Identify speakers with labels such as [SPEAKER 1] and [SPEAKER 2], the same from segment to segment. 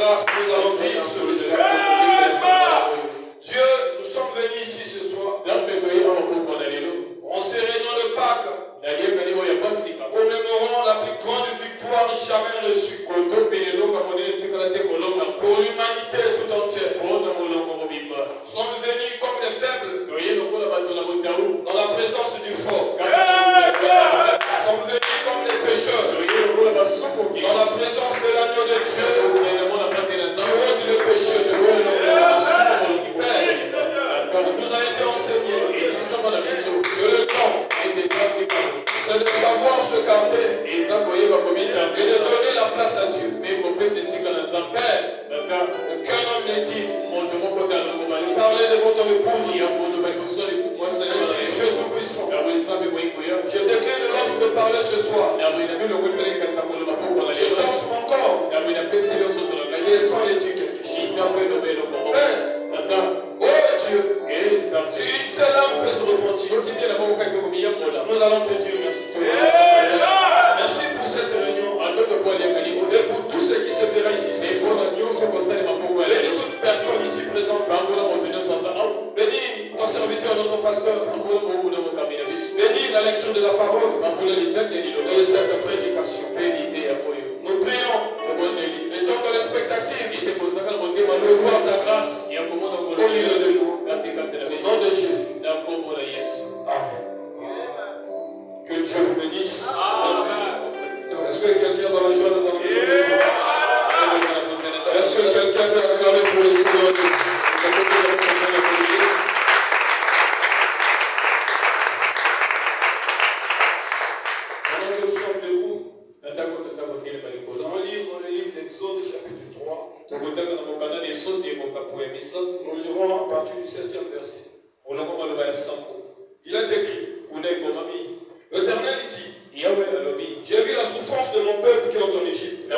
[SPEAKER 1] grâce, nous allons vivre sur le sol. Dieu, nous sommes venus ici ce soir. On se réunit de Pâques. Commémorons la plus grande victoire jamais reçue. Pour l'humanité tout entière. Nous sommes venus comme des faibles. Dans la présence du fort. Nous sommes venus comme des pécheurs. Dans la présence de l'agneau de Dieu. Qui ôte le péché de nous. Père, il nous a été enseigné que le temps, c'est de savoir se garder et de donner la place à Dieu. Père, aucun homme n'est digne de parler devant ton épouse. Je suis Dieu Tout-Puissant. Je décline l'offre de parler ce soir. Je t'offre mon corps. Et sans l'éducation. Père, oh Dieu, si une seule âme peut se repentir, nous allons te dire merci. Merci pour cette réunion et pour tout ce qui se fera ici ce soir. Bénis toute personne ici présente. Bénis ton serviteur, notre pasteur. Bénis la lecture de la parole et cette prédication. Nous prions et tant que l'expectative de voir ta grâce au milieu de nous. Au nom de Jésus. Amen. Que Dieu vous bénisse. Est-ce que quelqu'un dans la joie dans la maison de Dieu? Est-ce que quelqu'un peut acclamer pour le Seigneur Jésus? Pendant que nous sommes debout, nous allons lire dans le livre d'Exode chapitre 3. Nous lirons à partir du 7e verset. Il est écrit, l'Éternel dit, j'ai vu la souffrance de mon peuple qui est en Égypte.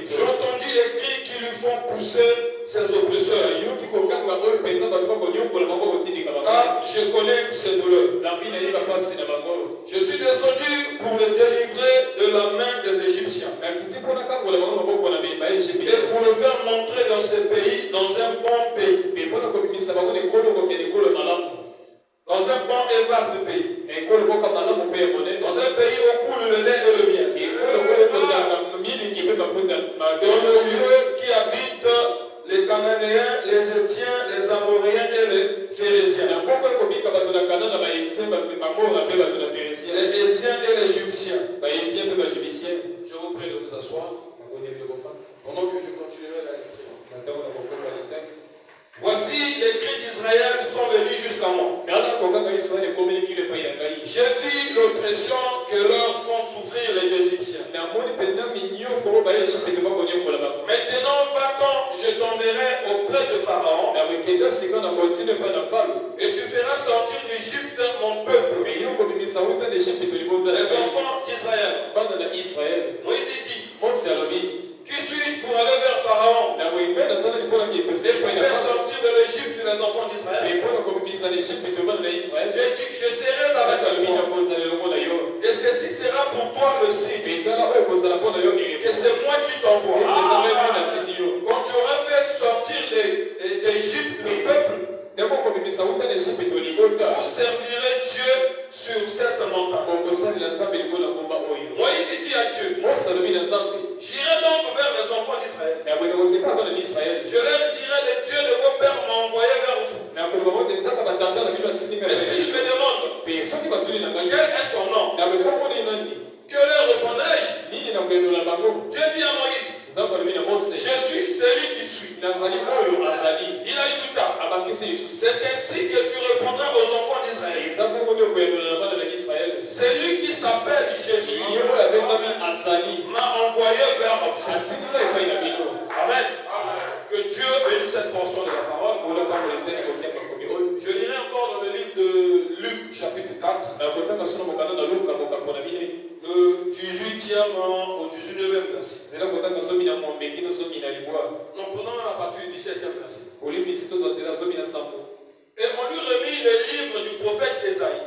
[SPEAKER 1] J'ai entendu les cris qui lui font pousser ses oppresseurs. Car je connais ses douleurs. Je suis descendu pour le délivrer de la main des Égyptiens. Et pour le faire montrer dans ce pays, dans un bon pays. Dans un bon et vaste pays. Dans un pays où coule le lait et le miel. Dans le lieu qui habite les Cananéens, les Étiens, les Amoréens et les Phérésiens. Les Éziens et les Égyptiens. Je vous prie de vous asseoir. Pendant que je continuerai la lecture. Voici les cris d'Israël sont venus jusqu'à moi. J'ai vu l'oppression que leur font souffrir les Égyptiens. Maintenant va-t'en, je t'enverrai auprès de Pharaon. Et tu feras sortir d'Égypte mon peuple. Les enfants d'Israël. Moïse dit, qui suis-je pour aller vers Pharaon et pour faire sortir de l'Égypte les enfants d'Israël? J'ai dit que je serai avec toi. Et ceci sera pour toi le signe que c'est moi qui t'envoie. Quand tu auras fait sortir d'Égypte le peuple, vous servirez Dieu sur cette montagne. Moïse dit à Dieu, j'irai donc vers les enfants d'Israël. Je leur dirai, le Dieu de vos pères m'a envoyé vers vous. Et s'ils me demandent, quel est son nom? Que leur répondrai-je? Dieu dit à Moïse, je suis celui qui suis. Il ajouta, c'est ainsi que tu répondras aux enfants d'Israël. Celui qui s'appelle Jésus m'a envoyé vers vous. Amen. Que Dieu bénisse cette portion de la parole. Je lirai encore dans le livre de Luc chapitre 4. Le 18e au 19e verset. Nous prenons la partie du 17e verset. Et on lui remit le livre du prophète Ésaïe.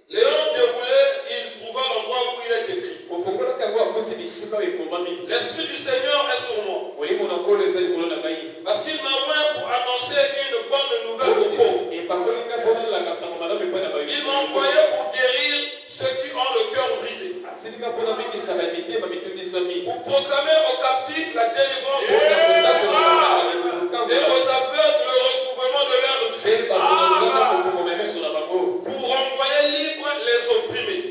[SPEAKER 1] Léon déroulé, il trouva l'endroit où il est écrit.
[SPEAKER 2] L'Esprit du Seigneur est sur moi. Parce qu'il m'a oint pour annoncer une bonne nouvelle aux pauvres. Il m'a envoyé pour guérir ceux qui ont le cœur brisé. Pour proclamer aux captifs la délivrance. Et aux aveugles le recouvrement de leur vue. Pour renvoyer libres les opprimés.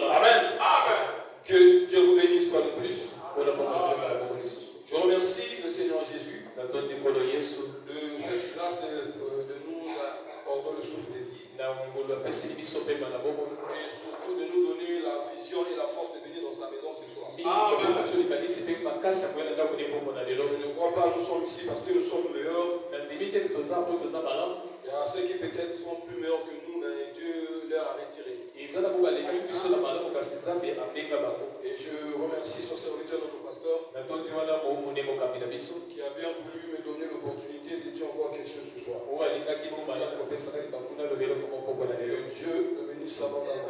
[SPEAKER 2] Amen. Que Dieu vous bénisse une fois de plus. Je remercie le Seigneur Jésus de cette grâce de nous accorder le souffle de vie. Et surtout de nous donner la vision et la force de venir dans sa maison ce soir. Je ne crois pas que nous sommes ici parce que nous sommes meilleurs. Il y a ceux qui peut-être sont plus meilleurs que nous, mais Dieu leur a retiré. Et je remercie son serviteur, notre pasteur, qui a bien voulu me donner l'opportunité de dire encore quelque chose ce soir. Que Dieu le bénisse abondamment.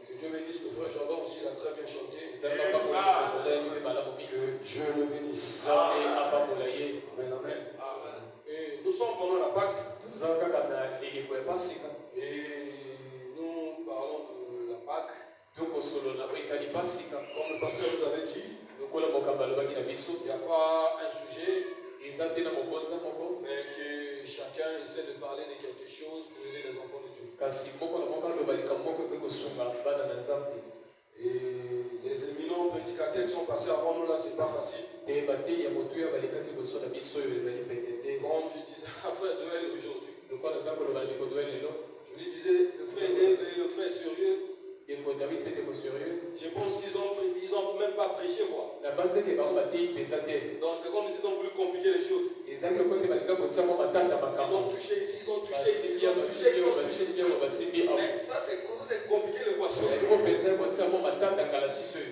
[SPEAKER 2] Que Dieu bénisse le frère Jordan aussi, il a très bien chanté. Que Dieu le bénisse. Amen, amen. Et nous sommes pendant la Pâque. Et nous parlons de la Pâque. Comme le pasteur nous avait dit, il n'y a pas un sujet, mais que chacun essaie de parler de quelque chose pour aider les enfants de Dieu. Et les éminents prédicateurs qui sont passés avant nous là, c'est pas facile. Comme je disais à frère Noël aujourd'hui, je lui disais, le frère Dave et le frère sérieux, je pense qu'ils ont même pas prêché moi. Donc c'est comme s'ils ont voulu compliquer les choses. Ils ont touché ici, ils ont touché ici, ils ont touché. Mais ça c'est compliqué le poisson.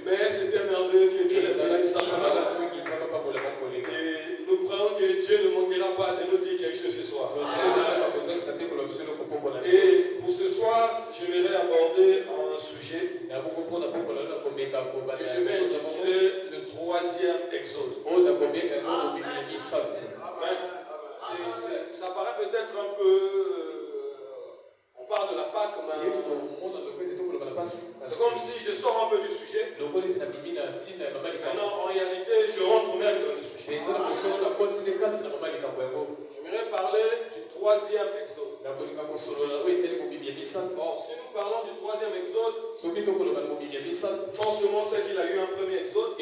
[SPEAKER 2] Mais c'était merveilleux que Dieu les bénisse. Et nous croyons que Dieu ne manquera pas de nous dire quelque chose ce soir. Et pour ce soir, j'aimerais aborder un sujet que je vais intituler le troisième exode. Ça paraît peut-être un peu... on parle de la Pâque, mais c'est comme si je sors un peu du sujet. Maintenant, en réalité, je rentre même dans le sujet. J'aimerais parler du troisième exode. Bon, si nous parlons du troisième exode, forcément c'est qu'il a eu un premier exode.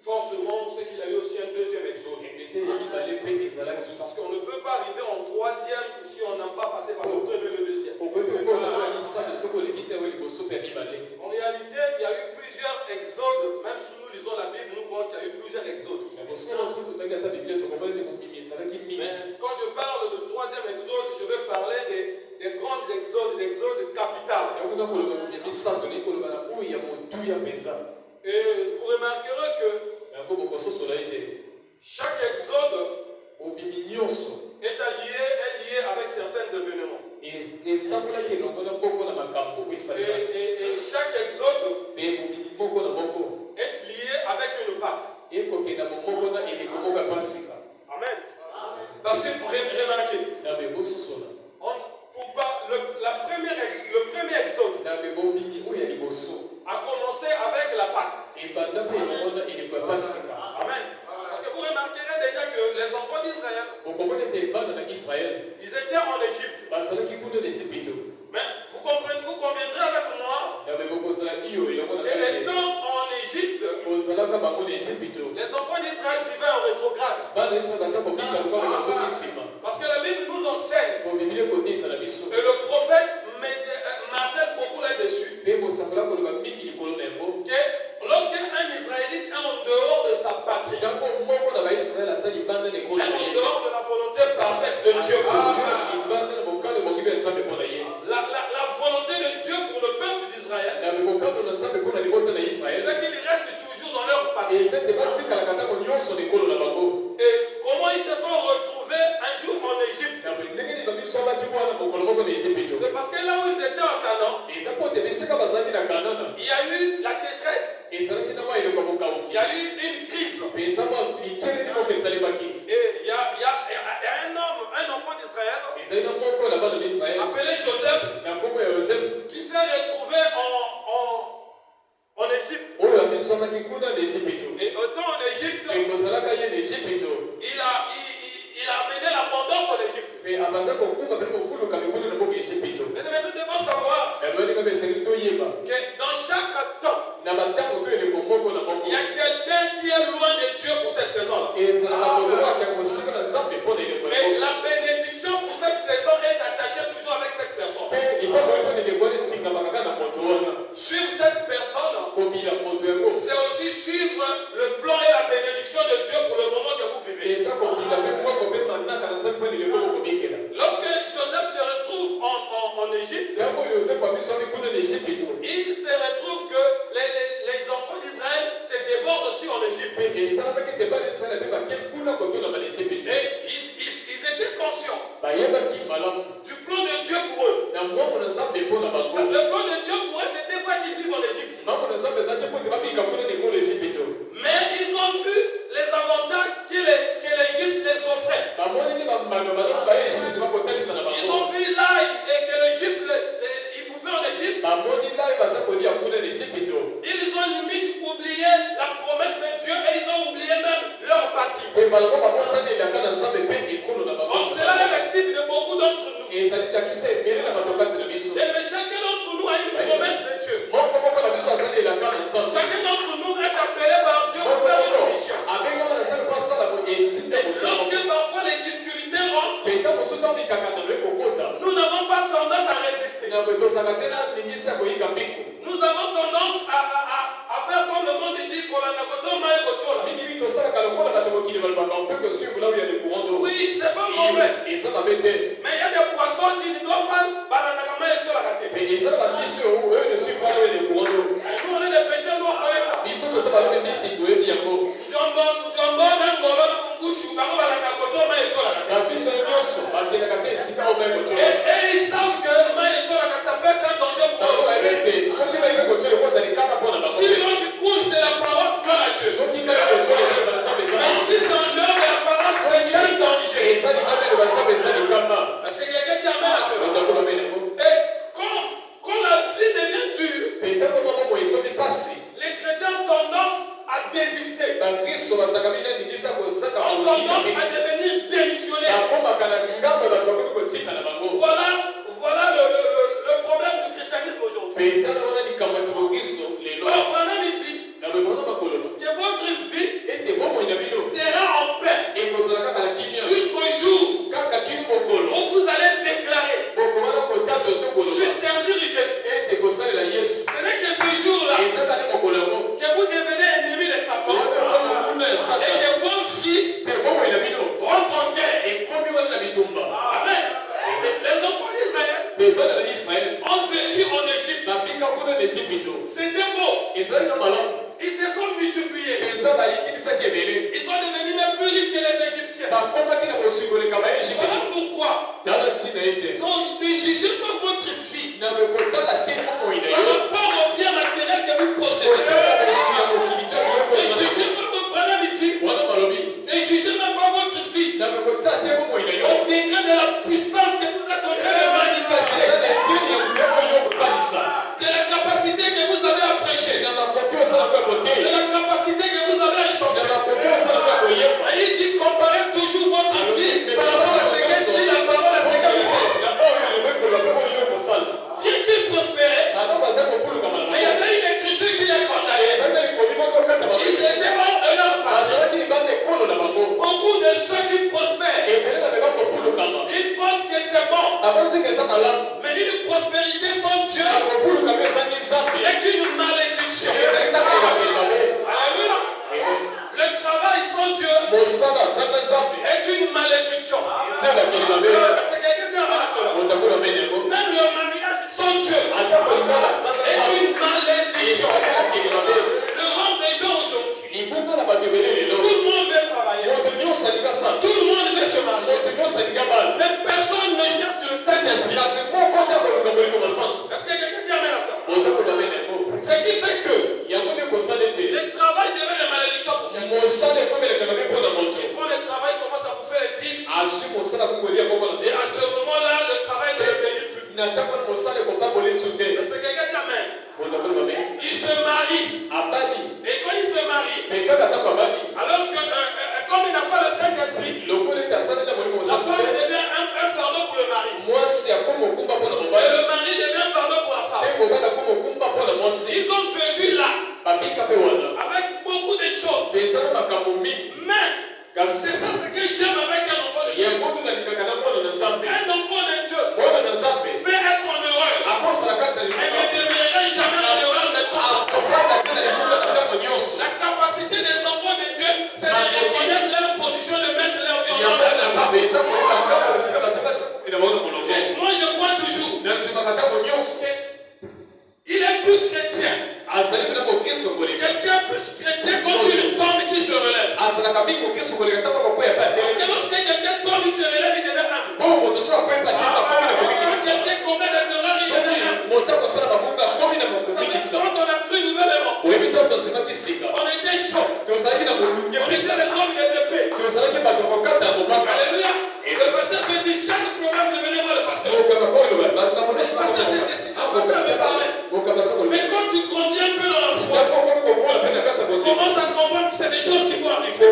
[SPEAKER 2] Forcément c'est qu'il a eu aussi un deuxième exode. Parce qu'on ne peut pas arriver en troisième si on n'a pas passé par le premier et le deuxième. En réalité, il y a eu plusieurs exodes. Même si nous lisons la Bible, nous voyons qu'il y a eu plusieurs exodes. Mais quand je parle de troisième exode, je vais parler des grands exodes, l'exode capital. Et vous remarquerez que chaque exode est lié avec certains événements. Et chaque exode est lié avec une Pâque. Amen. Parce que remarquez, le premier exode a commencé avec la Pâque. Amen. Parce que vous remarquerez déjà que les enfants d'Israël, ils étaient en Égypte. Mais vous conviendrez avec moi que les temps en Égypte, les enfants d'Israël vivaient en rétrograde. Parce que la Bible nous enseigne, et le prophète m'appelle beaucoup là-dessus, que lorsqu'un Israélite est en dehors de sa patrie, est en dehors de la volonté parfaite de Dieu pour lui, la volonté de Dieu pour le peuple d'Israël, c'est qu'il reste toujours dans leur patrie. Et comment ils se sont retrouvés un jour en Égypte? C'est parce que il y a eu la sécheresse. Il y a eu une crise. Et il y a un enfant d'Israël appelé Joseph qui s'est retrouvé en Égypte. Et autant en Égypte, il a amené l'abondance en Égypte. Mais nous devons savoir que dans chaque temps, il y a quelqu'un qui est loin de Dieu pour cette saison-là. Et la bénédiction pour cette saison est attachée toujours avec cette personne. Suivre cette personne, c'est aussi suivre le plan et la bénédiction de Dieu pour le moment que vous vivez. Lorsque Joseph se retrouve en Égypte, il se retrouve que les enfants d'Israël se débordent aussi en Égypte. Et ils étaient conscients du plan de Dieu pour eux. Le plan de Dieu pour eux, c'était pas qu'ils vivent en Égypte. Mais ils ont vu les avantages que l'Égypte les offrait. Ils ont vu l'ail et que l'Égypte ils bouffaient en Égypte. Ils ont limite oublié la promesse de Dieu et ils ont oublié même leur partie. Donc cela est le type de beaucoup d'entre nous. Et chacun d'entre nous a une promesse de Dieu. Chacun d'entre nous est appelé par Dieu pour faire une mission. Et lorsque parfois les difficultés rentrent, nous n'avons pas tendance à résister. Nous avons tendance à faire comme le monde dit oui, c'est pas mauvais. Mais il y a des poissons qui ne doivent pas et nous on est des pécheurs, nous on connaît ça. Et ils savent que ça peut être un danger pour eux. Si l'on du coup c'est la parole, gloire à Dieu. Mais si c'est en dehors de la parole, c'est un danger. C'est quelqu'un qui amène à cela. Et quand la vie devient dure, les chrétiens ont tendance à désister. Ont tendance à devenir démissionnaires. Voilà le problème du christianisme aujourd'hui. Alors, Branham dit que votre vie sera en paix jusqu'au jour où vous allez déclarer je servir Jésus. Ce n'est que ce jour-là que vous devenez ennemi de Satan et que vos vies rentrent en guerre. Amen. Les enfants d'Israël ont vécu en Égypte. C'était beau. Ils se sont multipliés. Ils sont devenus même plus riches que les Égyptiens. Voilà pourquoi. Non, ne jugez pas votre vie par rapport au bien matériel que vous possédez. Ne jugez pas votre banalité. Ne jugez même pas votre vie au degré de la puissance que vous êtes en train de manifester. De la capacité que vous avez à prêcher. De la capacité que vous avez à chanter. Et il dit comparez toujours votre vie par rapport à ce que dit la parole à ce que vous faites. Bien qu'il prospérait, Ce qui fait que le travail devient une malédiction pour quelqu'un. Et quand le travail commence à bouffer les titres, et à ce moment-là, le travail ne le bénit plus. Mais c'est quelqu'un qui amène. Il se marie. Et quand il se marie, alors que comme il n'a pas le Saint-Esprit, la femme devient un fardeau pour le mari. Et le mari devient un fardeau pour la femme. Ils ont vécu là avec beaucoup de choses. Mais c'est ça ce que j'aime avec un enfant de Dieu. Un enfant de Dieu peut être en erreur. Elle ne devrait jamais en erreur de toi. La capacité des enfants de Dieu, c'est de reconnaître leur position, de mettre leur vie en ordre. Moi je crois toujours qu'il est plus chrétien. Quelqu'un plus chrétien quand tu le tombes, qui se relève. Parce que lorsque quelqu'un tombe, il se relève, il devient humble. Quelqu'un commet des erreurs, il devient humble. Quand on a cru nouvellement, on était chaud. On était les hommes des épées. Alléluia. Et le pasteur peut dire chaque problème, je venais voir le pasteur. Le pasteur, c'est ceci. Le pasteur me parlait. Mais quand tu grandis un peu dans la foi, tu commences à comprendre que c'est des choses qui vont arriver. Tu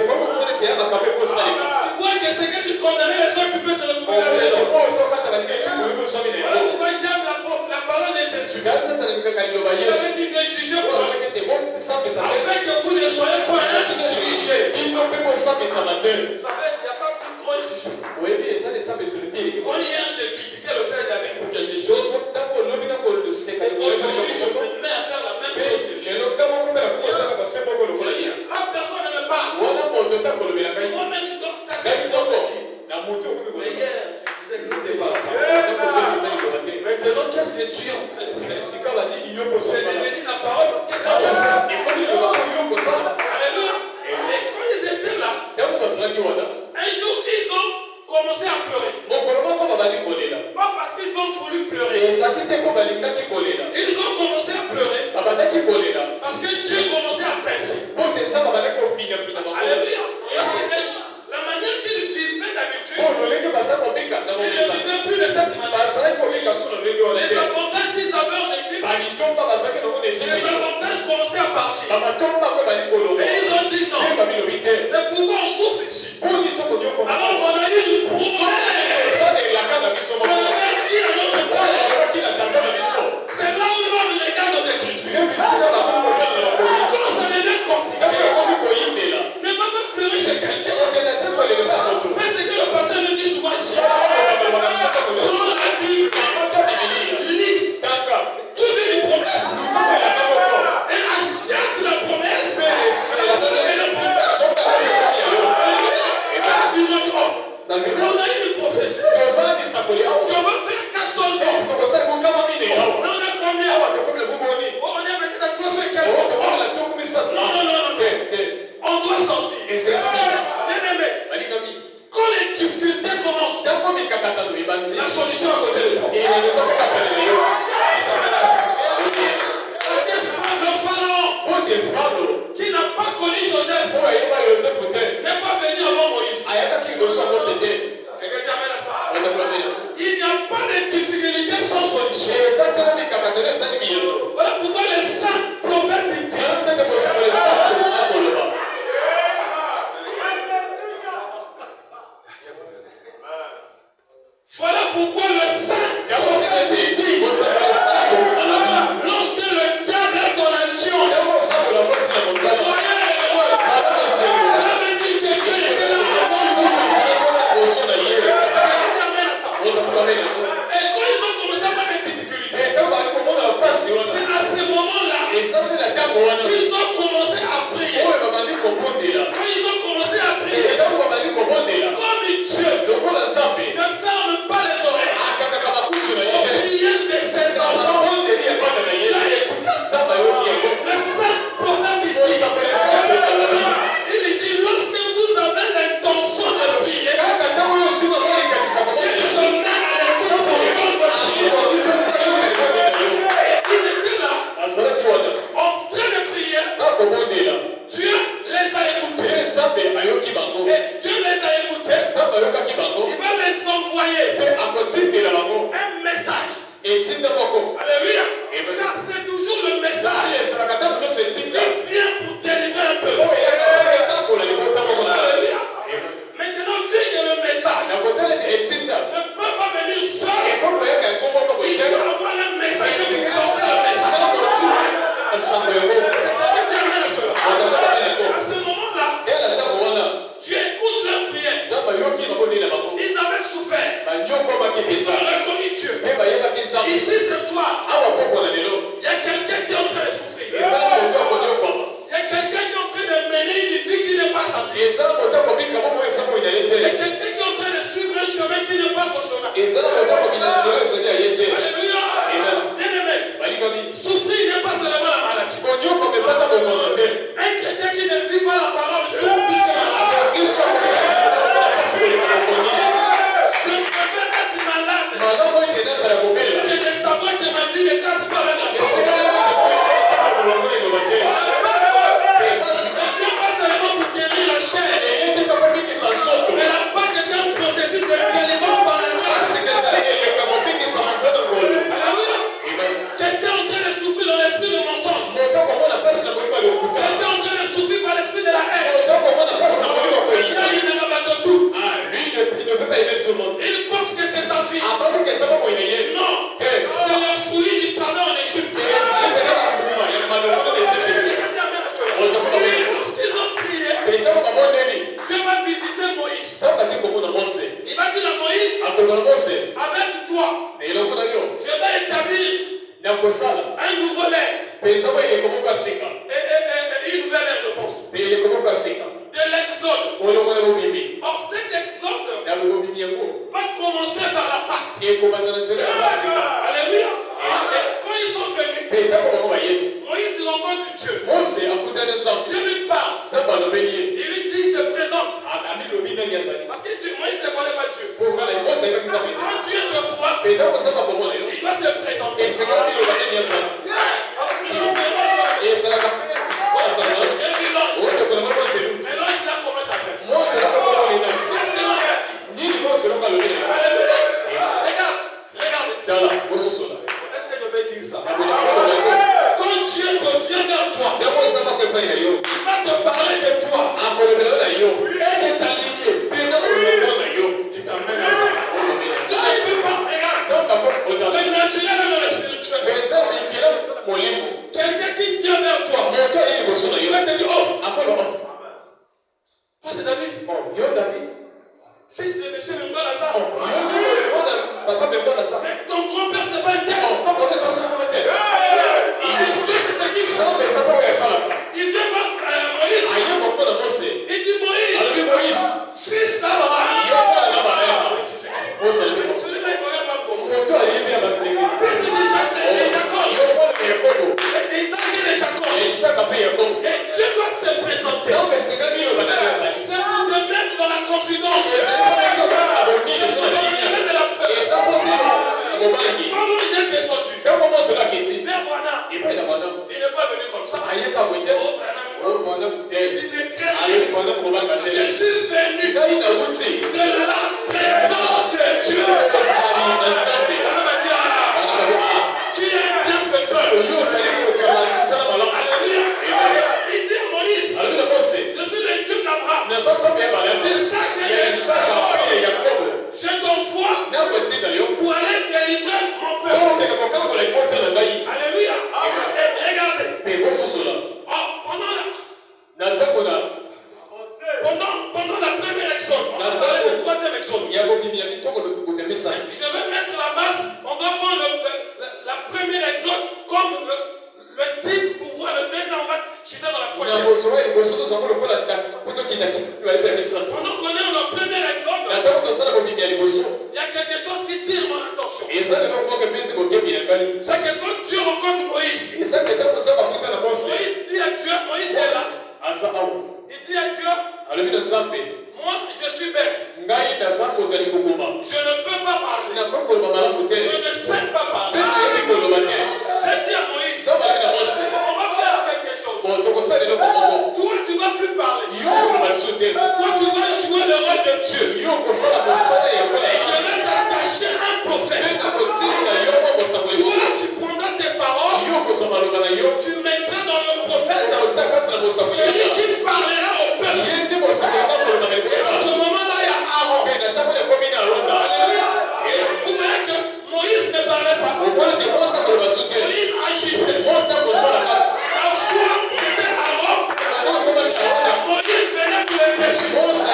[SPEAKER 2] vois que ce que tu condamnais les autres, tu peux se retrouver là-dedans. Voilà pourquoi j'aime la parole de Jésus. Il avait dit de juger quoi, afin que vous ne soyez pas jugés. Vous savez, il n'y a pas plus grand jugement. Quand hier j'ai critiqué le frère David pour quelque chose, aujourd'hui je me mets à faire la même chose. Ma personne ne me parle. Moi-même, mais hier, tu disais que c'était pas la parole. Maintenant, qu'est-ce que tu es en train de faire? C'est devenu la parole parce que quand tu fais. Alléluia. Et quand ils étaient là, un jour, ils ont commencé à pleurer. Pas parce qu'ils ont voulu pleurer. Ils ont commencé à pleurer parce que Dieu commençait à pincer. Alléluia. Parce que la manière qu'ils vivaient d'habitude, ils ne vivaient plus de cette manière. Les avantages qu'ils avaient en Église, les avantages commençaient à partir. Et ils ont dit non. Mais pourquoi on souffre ici? Alors qu'on a eu du promesse. On avait dit à notre père. C'est là où on regarde nos écritures. Quand ça devient compliqué, ne va pas pleurer chez quelqu'un. Fais ce que le pasteur me dit souvent ici. Prends la Bible, lis, trouve une promesse et achète la promesse et le promesse. Ils ont dit, oh, mais on a eu une prophétie. On va faire 400 ans. Mais on a combien? On est maintenant à 350. Non. On doit sortir. Bien-aimé, quand les difficultés commencent, la solution à côté de toi. Parce que le pharaon qui n'a pas connu Joseph n'est pas venu avant Moïse. Il n'y a pas de difficulté sans solution. Voilà pourquoi les saints prophètes disent. Voilà pourquoi le saint prophète dit. qui ne vit pas la parole souffre plus que malade. Je préfère être malade que de savoir que ma vie ne cadre pas avec la parole. Ne viens pas seulement pour guérir la chair, mais la Pâque est un processus de délivrance par la grâce. Alléluia. Quelqu'un est en train de souffrir dans l'esprit de mensonge. Quelqu'un est en train de souffrir par l'esprit de la haine. Il ne peut pas aimer tout le monde. Il pense que c'est sa vie. Non, c'est le fruit du travail en Égypte. Lorsqu'ils ont prié, Dieu va visiter Moïse. Il va dire à Moïse, avec toi, je vais établir un nouveau lait. Et une nouvelle ère, je pense. De l'exode. Or, cet exode va commencer par la Pâque. Alléluia. Et quand ils sont venus, Moïse rencontre Dieu. Dieu lui parle. Il lui dit, il se présente. Parce que Moïse ne connaît pas Dieu. Quand Dieu te voit, il doit se présenter. J'ai vu l'ange. Mais l'ange là, comment ça s'appelle? Qu'est-ce que l'ange a dit? Alléluia. Regarde. Est-ce que je peux dire ça? Quand Dieu revient vers toi, il va te parler de toi et de ta lignée. Tu t'amènes à ça. Tu ne peux pas, regarde. Le naturel est dans le spirituel. Quelqu'un qui vient vers toi, il va te dire, oh, c'est David. Fils de monsieur Mbalaza. Mais ton grand-père, c'est pas un tel. Dieu, c'est ce qu'il fait. Il vient voir Moïse. Il dit Moïse, fils d'Abraham. Celui-là, il connaît pas comment. Fils de Jacob. Et Isaac et de Jacob. Et Dieu doit se présenter. C'est pour te mettre dans la confidence. Il n'est pas venu comme ça. Je suis venu de la présence de Dieu. Tu es un bienfaiteur. Alléluia. Il dit à Moïse, je suis le Dieu d'Abraham, d'Isaac et de Jacob. Je t'envoie pour aller délivrer mon peuple. Alléluia. Et regardez. Pendant la première exode, on va parler du troisième exode. Je vais mettre la base. On va prendre la première exode comme le type pour voir le deuxième. On va chuter dans la troisième. Pendant qu'on est dans le premier exode, il y a quelque chose qui tire mon attention. C'est que quand Dieu rencontre Moïse, Moïse dit à Dieu, Moïse est là. Il dit à Dieu, moi je suis bête. Je ne peux pas parler. Je ne sais pas parler. J'ai dit à Moïse, on va faire quelque chose. Toi tu ne vas plus parler. Toi tu vas jouer le rôle de Dieu. Je vais t'attacher un prophète. Toi tu prendras tes paroles. Tu mettras dans le prophète celui qui parlera au peuple. Et à ce moment-là, il y a Aaron. Alléluia. Vous voyez que Moïse ne parlait pas. Moïse agissait. La foi, c'était Aaron. Moïse venait pour les péchés. Moïse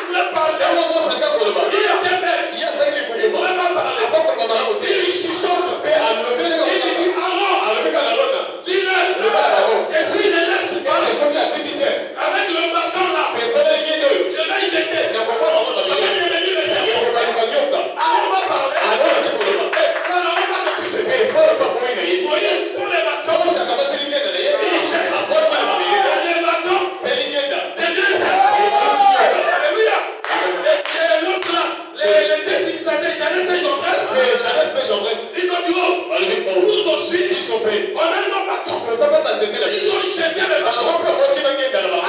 [SPEAKER 2] voulait parler. Il était bête. Il ne voulait pas parler. Il chuchote. Il dit Aaron. On a un bâton. Ils ont jeté le bâton.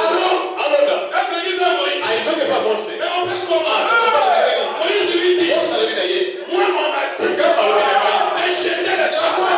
[SPEAKER 2] Aaron est venu vers Moïse. Mais on fait comment? Moïse lui dit, moi on m'a dit de jeter le bâton.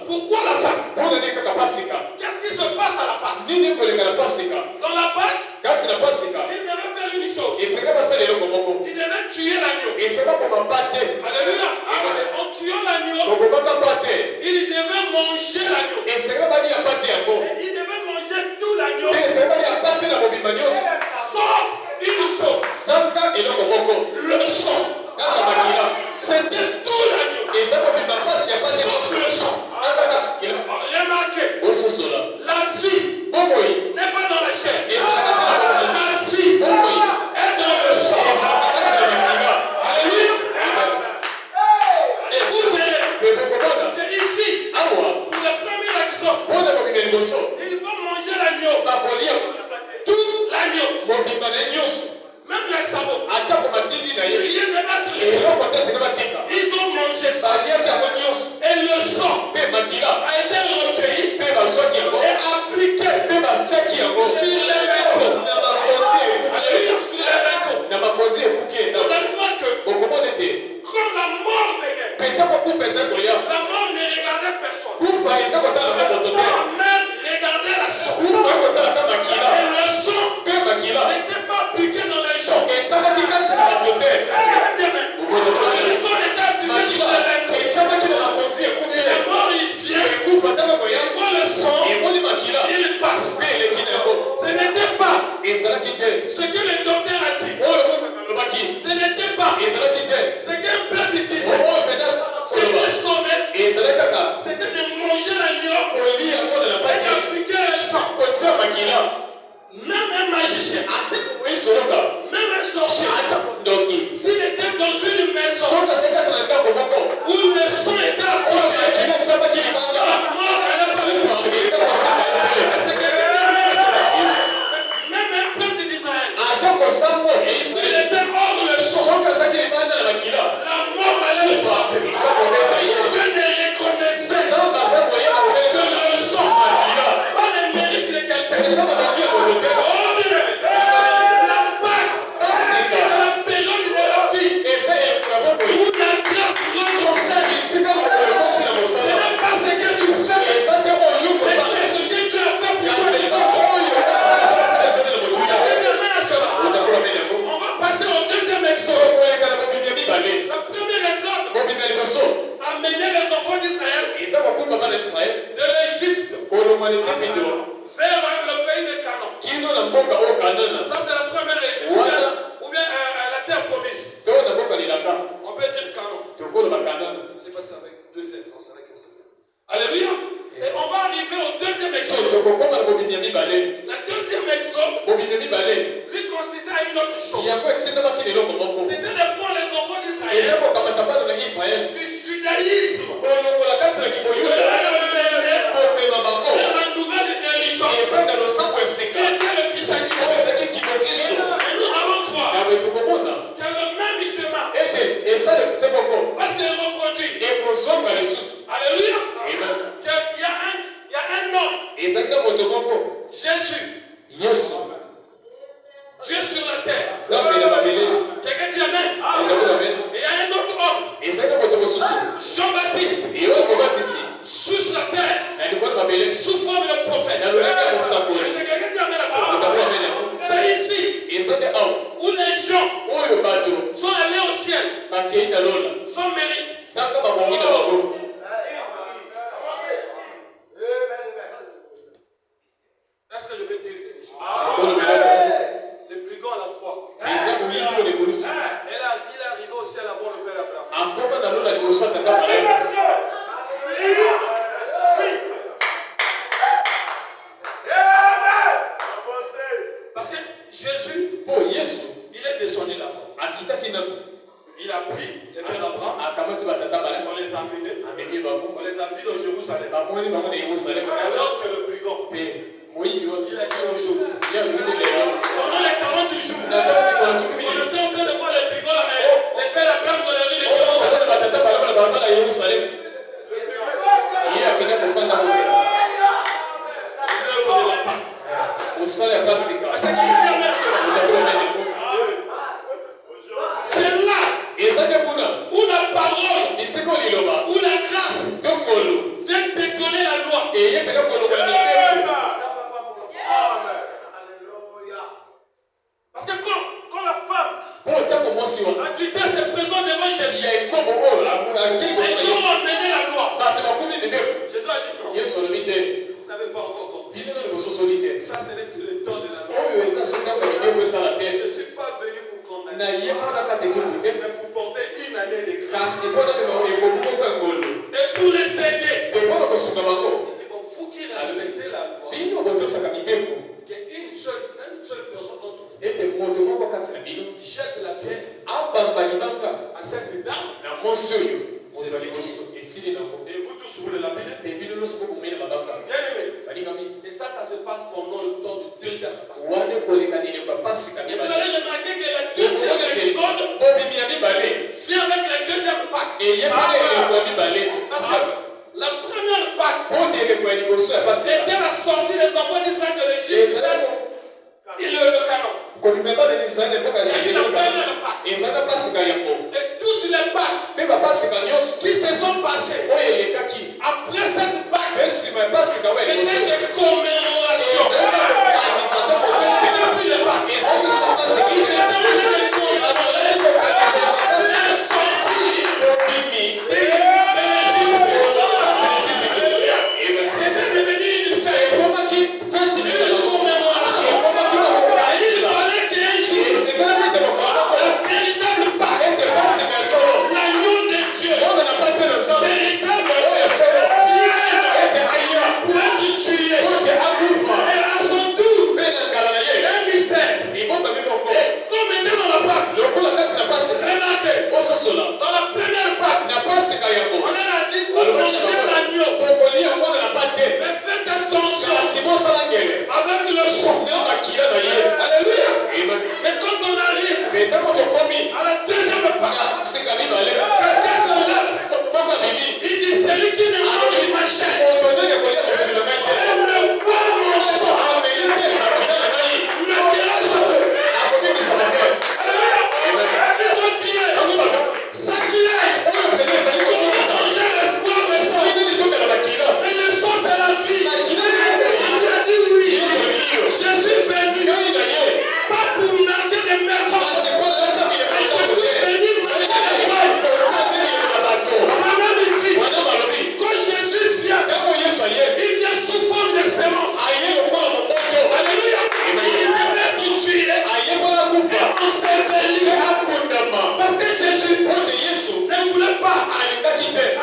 [SPEAKER 2] Pourquoi la Pâque? Qu'est-ce qui se passe à la Pâque? Dans la Pâque, il devait faire une chose. Il devait tuer l'agneau. Alléluia. En tuant l'agneau, il devait manger l'agneau. Il devait manger tout l'agneau. Sauf une chose. Le sang. C'était tout l'agneau. Sauf le sang. Remarquez. La vie n'est pas dans la chair. La vie est dans le sang. Alléluia. Et vous verrez que ici, pour le premier exode, ils vont manger l'agneau. Tout l'agneau. Même les sabots. Rien ne va être. Ils ont mangé ça. Et le sang a été recueilli et appliqué sur les métaux. Alléluia, sur les métaux. Parce que Jésus, il est descendu là-bas. Il a pris les pères d'Abraham, on les a amenés, on les a mis au Jérusalem. Alors que le brigand, il a dit aujourd'hui, pendant les 40 jours, on était en train de voir les brigands, les pères d'Abraham dans les rues de Jérusalem. C'est là où la parole, où la grâce vient détrôner la loi. Parce que quand la femme adultère se présente devant Jésus, et qu'on emmène la loi, Jésus a dit non. Vous n'avez pas encore compris. Ça, ce n'est que le temps de la loi. Je ne suis pas venu pour condamner, mais pour porter une année de grâce. Et pour les aider. Il dit, bon, vous qui respectez la loi, qu'il y ait une seule personne d'entre vous jette la pierre à cette dame. Et vous tous, vous le lapidez. Bien aimé. Et ça se passe pendant le temps du deuxième Pâques. Et vous allez remarquer que la deuxième épisode vient avec la deuxième Pâques. Parce que la première Pâques, c'était la sortie des enfants d'Israël de l'Égypte. Il le canon. Et toutes les Pâques qui se sont passées après cette Pâques étaient des commémorations. Depuis les Pâques, ils étaient des commémorations. La sortie de l'Égypte. C'était devenu une fête, une commémoration. Il fallait qu'il y ait un jour, la véritable Pâques, l'agneau de Dieu, véritable pour être tué. Et à son tour, un mystère. Et comme était dans la Pâques, remarquez, dans la première Pâques, on leur a dit vous mangez l'agneau, mais faites attention avec le son. Alléluia. Mais quand on arrive à la deuxième Pâques, quelqu'un se lève, il dit celui qui ne mange ma chair ne voit mon sang, mais sera sauvé. Alléluia. Ils ont crié sacrilège. J'ai l'espoir de sang. Mais le sang c'est la vie. Il a dit oui. Je suis venu pas pour marquer des maisons. Je suis venu marquer des femmes. Madame dit, quand Jésus vient, il vient sous forme de sémence. Alléluia. Il devait tout tuer. On s'est parce que Jésus ne voulait pas.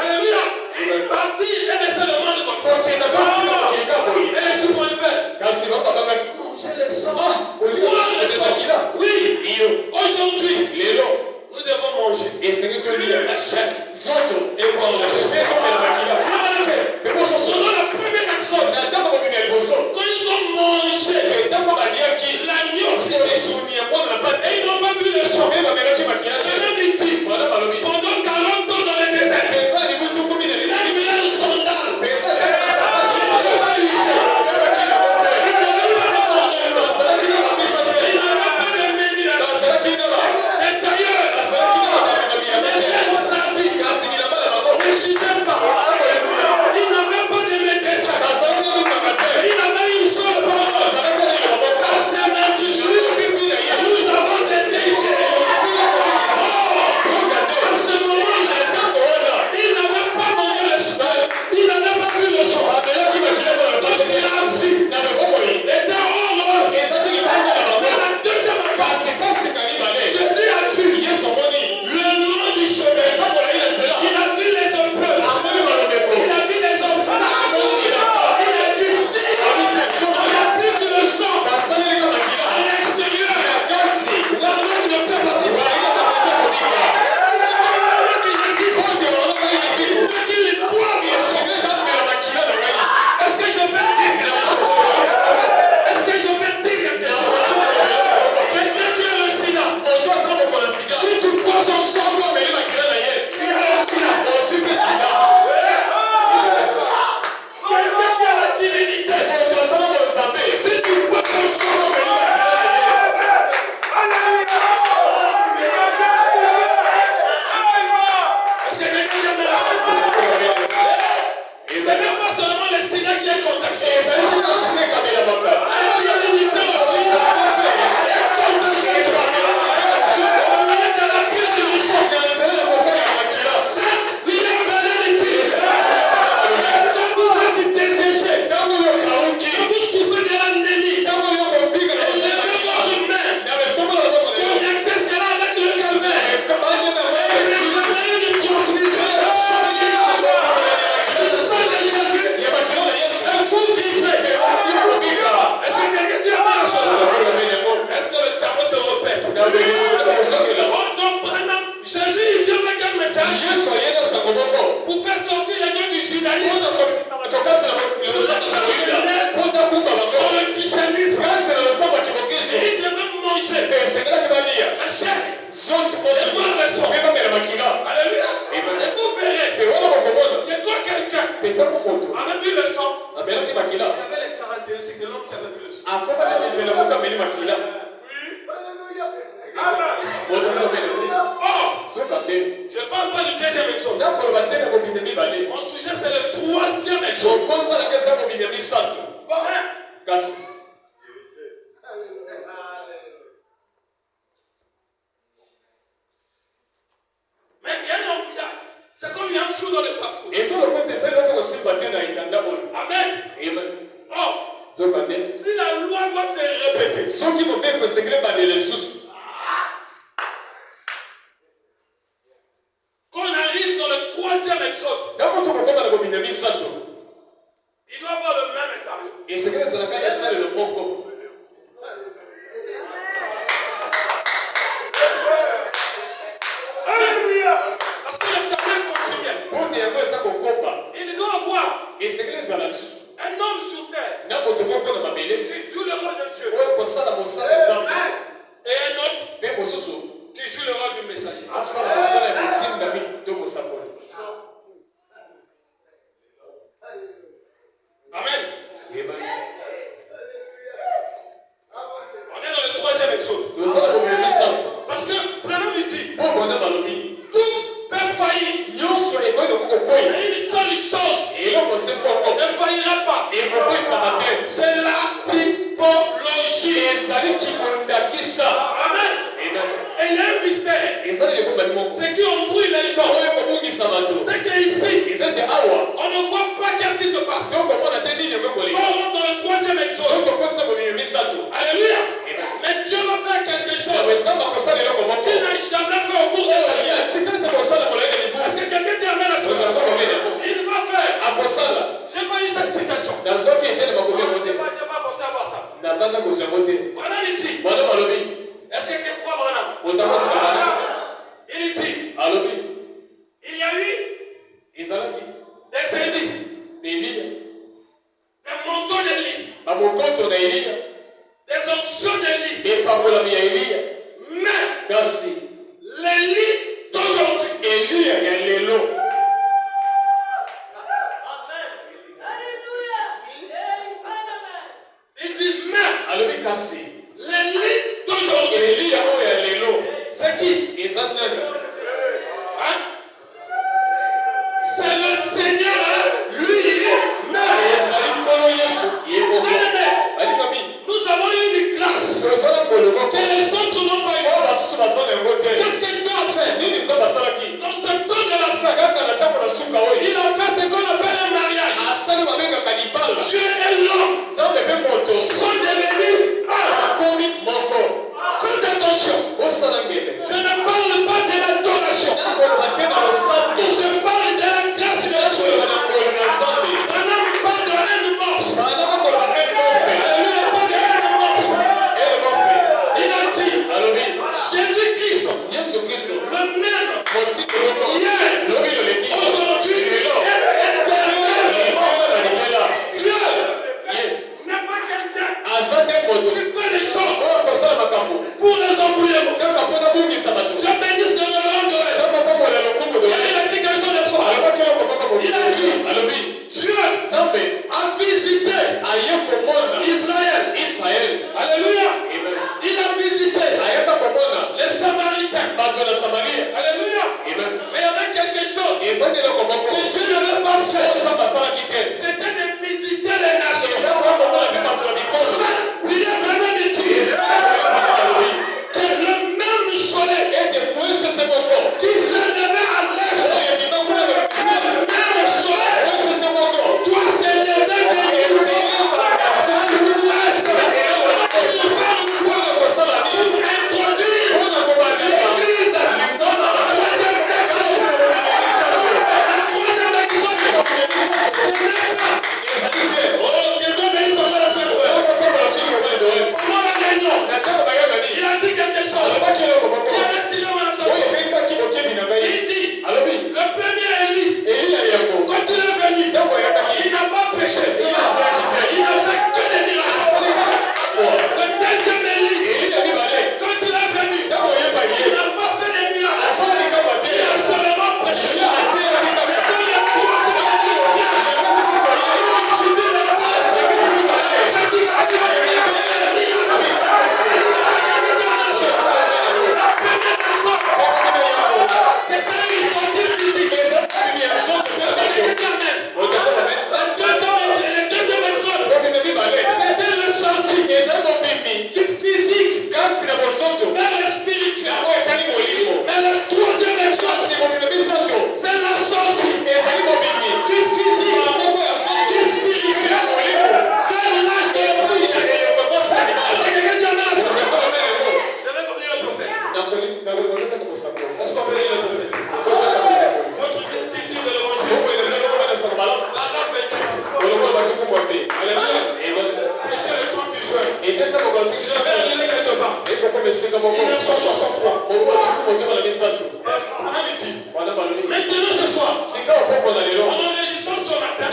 [SPEAKER 2] Alléluia. Parti et laisser le monde comme ça. Et les gens vont le faire. Manger le sang. Oui. Aujourd'hui, nous devons manger. La chair. Et boire le sang. Selon la première action, quand ils ont mangé l'agneau, et ils n'ont pas bu chair.
[SPEAKER 1] Zonte
[SPEAKER 2] Et moi, le son. Alléluia. Et vous verrez que quand quelqu'un avait bu le sang, il avait les caractéristiques de l'homme qui avait bu le sang. Oui. Alléluia. Oh, je ne parle pas du deuxième exode. Mon sujet, c'est le troisième exode. Bon, hein? Mais il y a c'est comme il y a un flou dans le parcours. Amen. Oh, si la loi doit se répéter, quand on arrive dans le troisième exode, il doit avoir le même intérieur. Alléluia. Parce que l'intérieur continue. Il doit avoir un homme sur terre qui joue le rôle de Dieu. Et un autre qui joue le rôle du messager. Amen. On est dans le troisième exode. Parce que vraiment il dit, tout peut faillir. Il y a une seule chose ne faillira pas. C'est la typologie. Amen. Et il y a un mystère. C'est qu'on brûle les gens. C'est qu'ici, on ne voit pas qu'est-ce qui se passe. On rentre dans le troisième exode. Alléluia. Mais Dieu va faire quelque chose qu'il n'a jamais fait au cours de la vie. Est-ce que quelqu'un dit amen à ce moment? Il va faire. Je n'ai pas eu cette citation. Je n'ai pas pensé avoir ça. Madame il dit. Est-ce que tu crois Madame? Il dit. Il y a eu des Élis, des montants d'Élie, des onctions d'Élie. Mais l'Élie d'aujourd'hui, il dit mais l'Élie d'aujourd'hui, c'est qui? Hein? C'est le Seigneur lui-même. Nous avons eu une grâce que les autres n'ont pas eu. Qu'est-ce que Dieu a fait? Dans ce temps de la fête, il a fait ce qu'on appelle un mariage. Dieu et l'homme sont devenus un. Faites attention. Je ne parle pas de la 1963. Maintenant ce soir, en enregistrant ce matin,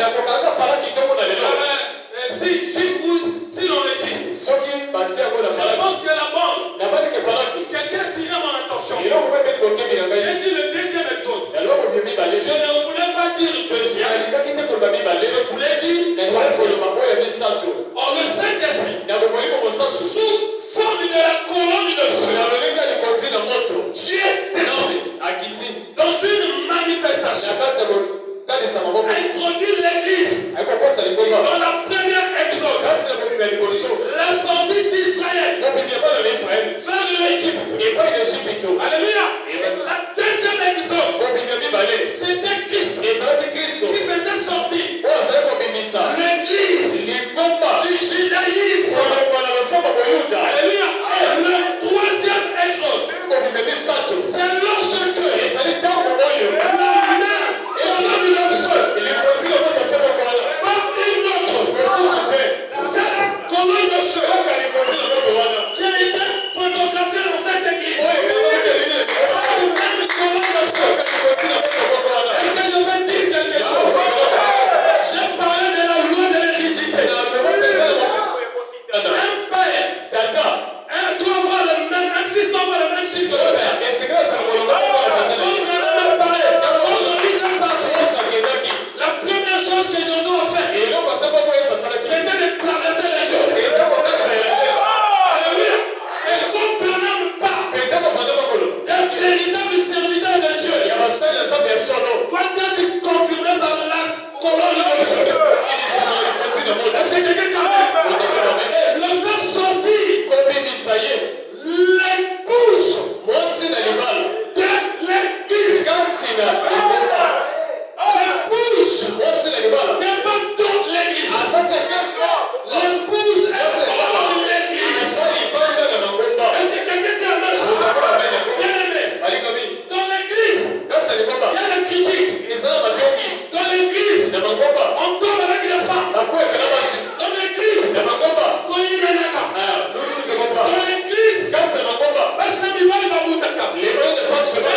[SPEAKER 2] si l'enregistre, je pense que la bande, quelqu'un tirait mon attention. J'ai dit le deuxième exode. Je ne voulais pas dire le deuxième. Je voulais dire le troisième. Or le Saint-Esprit, sous forme de la colonne de feu, Dieu descend dans une manifestation, a introduit l'église dans la première exode, la sortie d'Israël vers l'Égypte. Alléluia. La deuxième exode, c'était Christ qui faisait sortir l'église du judaïsme. Alléluia. Et le troisième exode, c'est lorsque la main colonne de feu par une autre, cette colonne de feu qui a été photographiée dans cette église. Cette même colonne de feu. Est-ce que je vais dire quelque chose? J'ai parlé de la loi de l'hérédité. Un père doit avoir le même, un fils doit avoir le même chiffre que le père. La première chose que Josué a fait, c'était de traverser les choses. Alléluia. Et comme Branham part, un véritable serviteur de Dieu doit être confirmé par la colonne de feu. Est-ce que quelqu'un dit amen? Le faire sortir l'épouse de l'église. L'épouse n'est pas dans l'église. L'épouse est hors l'église. Est-ce que quelqu'un dit amen? Bien aimé, dans l'église, il y a des critiques. Dans l'église, on tombe avec les femmes. Dans l'église, dans l'église,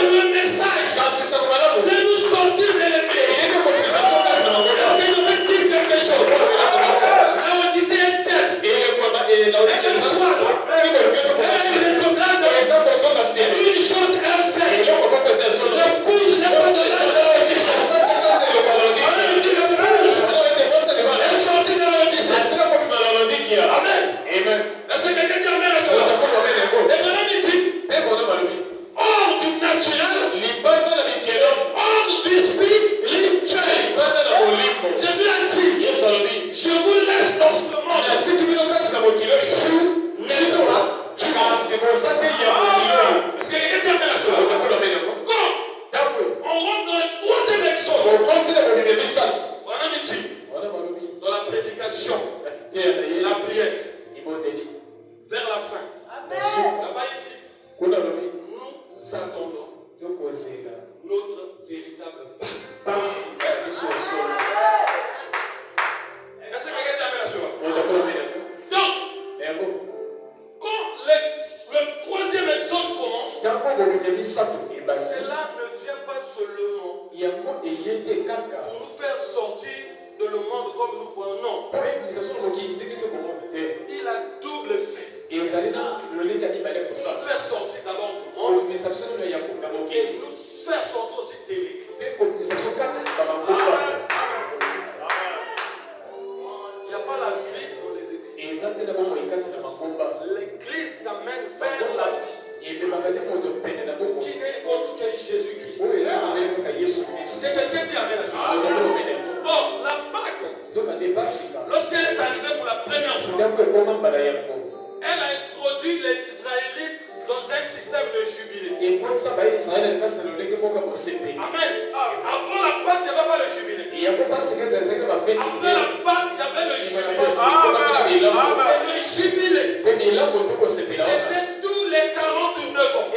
[SPEAKER 2] le message de nous sortir de l'église. Est-ce que je peux dire quelque chose? La Odyssée est telle. Et le soir, elle est rétrograde. Une chose elle fait. L'épouse n'est pas de la Odyssée. On a dit l'épouse est sortie de la Odyssée. Amen. Est-ce que quelqu'un dit amen à cela? Et maintenant il dit, hors du naturel, hors du spirituel. Jésus a dit, je vous laisse dans ce monde. Est-ce que quelqu'un dit amen à cela? Quand on rentre dans le troisième exode, dans la prédication, la prière, vers la fin, là-bas il dit, nous attendons notre véritable Pâque. Est-ce que quelqu'un dit amen à cela? Donc, quand le troisième exode commence, cela ne vient pas seulement pour nous faire sortir de le monde comme nous voyons. Non. Il a double fait. Faire sortir d'abord du monde et nous faire sortir aussi de l'église. Il n'y a pas la vie dans les églises. L'église t'amène vers la vie. Qui n'est autre que Jésus-Christ. C'est quelqu'un qui amène à ça. Or, la Pâque, lorsqu'elle est arrivée pour la première fois, elle a introduit les Israélites dans un système de jubilé. Amen. Avant la Pâque, il n'y avait pas le jubilé. Après la Pâque, il y avait le jubilé. Et le jubilé, c'était tous les 49 ans.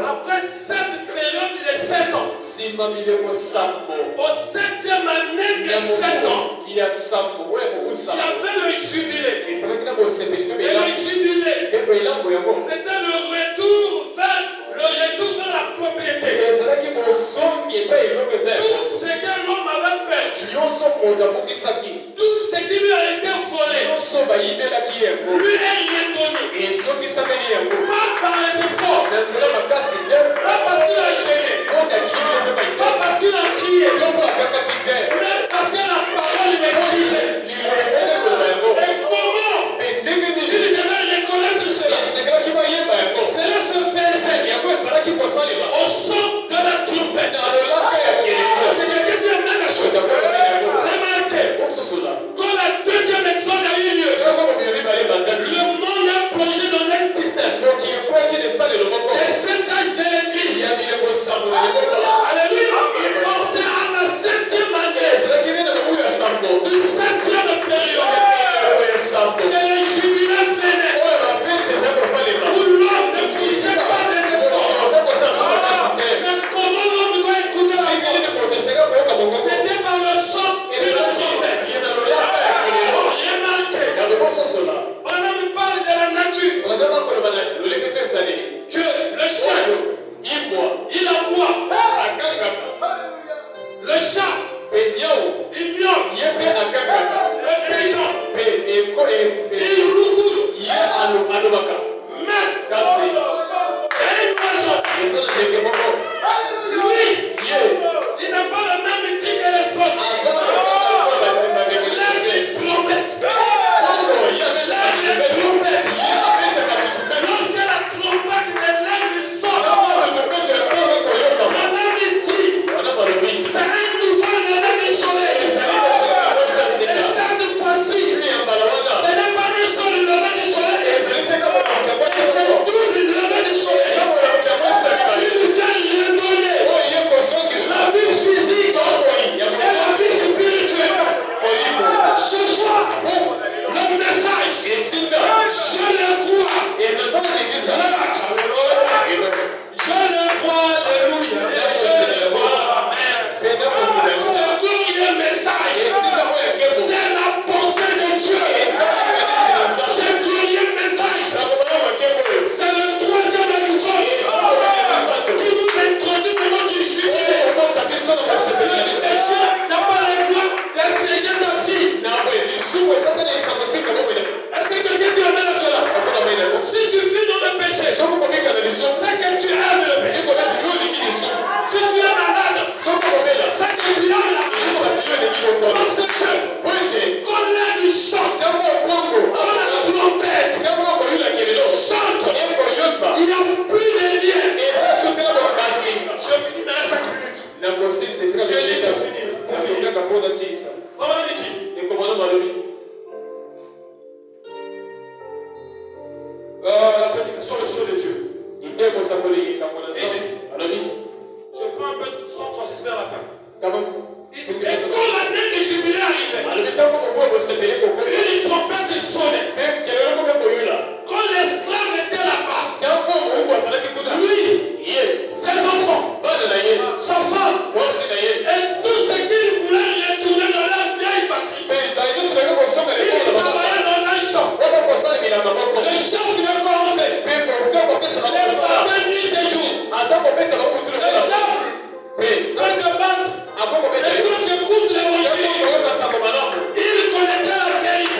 [SPEAKER 2] Après cette période de 7 ans, au 7e année de 7 ans, avait le jubilé. Et le jubilé, c'était le retour vers la propriété. Tout ce que l'homme avait perdu, tout ce qui lui a été volé, lui est redonné. Pas par les efforts, pas parce qu'il a gêné, pas parce qu'il a crié, mais parce que la parole lui est disée. Et comment il devait reconnaître cela? Cela se faisait au son de la trompette. C'est quelqu'un qui aime la chose. Remarquez, quand la deuxième exode a eu lieu, le monde a plongé dans un système. Les 7 âges de l'église. Alléluia. Or, c'est à la 7e année du 7e période que le jubilé venait. Où l'homme ne faisait pas des efforts. Mais comment l'homme doit écouter la voix? C'était par le son d'une trompette. Remarquez, pendant qu'on parle de la nature, que le chat, il aboie. Le chat, il miaule. Le pigeon, il roucoule. Mais, un oiseau, lui, il n'a pas le même cri que les autres. L'air des trompettes. Lorsque la trompette de l'air lui sort, madame il dit, c'est un nouveau lever du soleil. Et cette fois-ci, ce n'est pas un seul lever du soleil, c'est tout le lever du soleil. Il vient redonner la vie physique et la vie spirituelle. Ce soir, le message, je le crois. Je le crois, alléluia. Je le crois, amen. Ce glorieux message, c'est la pensée de Dieu. Ce glorieux message, c'est le 3e épisode qui nous introduit dans notre jubilé. Le chien n'a pas le droit d'essayer ta vie. Est-ce que quelqu'un dit amen à cela? Si tu vis dans le péché, c'est que tu aimes le péché. Si tu es malade, c'est que tu aimes la maladie. Parce que quand l'air du chant, quand la trompette chante, il n'y a plus de lien. Je finis dans 5 minutes. Je lis pour finir. Comment dit-il? La prédication le Sceau de Dieu. Je prends un peu de son processus vers la fin. Et quand l'année du jubilé arrivait, une trompette sonnait. Quand l'esclave était là-bas, lui, ses enfants, sa femme, et tout ce qu'il voulait retourner dans leur vieille patrie, il travaillait dans un champ. Le champ fut encore fait. Les batailles nuit et jour. Le diable fait de battre. Et quand j'écoute l'évangile, il connaîtra la vérité.